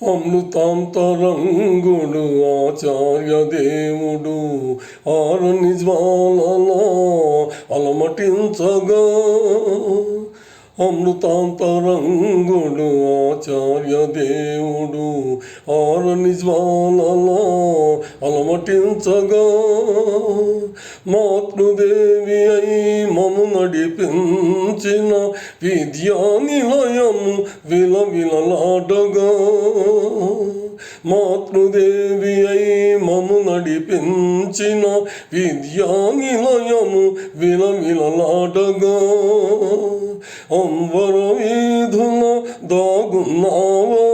అమృతాంతరంగుడు ఆచార్య దేవుడు ఆరుని జ్వాలలో అలమటించగా. అమృతాంతరంగుడు ఆచార్య దేవుడు ఆరుని జ్వాలలో అలమటించగా. మాతృదేవి అయి మము నడిపించిన విద్యానిలయము విలవిలలాడగా. మాతృదేవి అయి మము నడిపించిన విద్యానిలయము విలవిలలాడగా. అంబర వీధుల దాగున్నావా,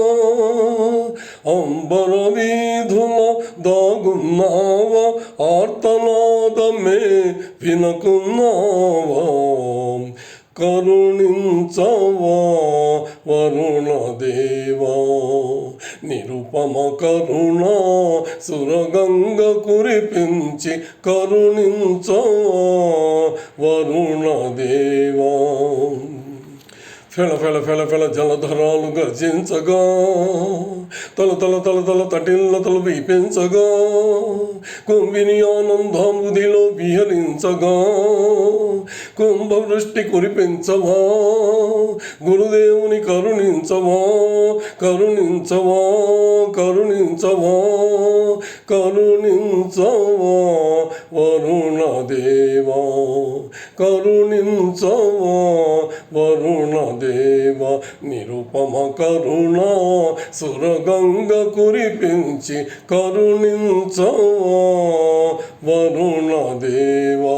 అంబర వీధుల దాగున్నావా, ఆర్తనాదమే వినకున్నావా. కరుణించవా వరుణదేవా, నిరుపమ కరుణ సురగంగ కురిపించి కరుణించవా వరుణదేవా. ఫెల ఫెల ఫెల ఫెల జలధరాలు గర్జించగా, తల తల తల తల తటిల్ల తల వీపించగా. కుంభిని ఆనందాముదిలో విహరించగా. కుంభవృష్టి కురిపించవా, గురుదేవుని కరుణించవా, కరుణించవా, కరుణించవా, కరుణించవా వరుణదేవా, కరుణించవా వరుణదేవా. నిరుపమ కరుణ సురగంగ కురిపించి కరుణించవా వరుణదేవా.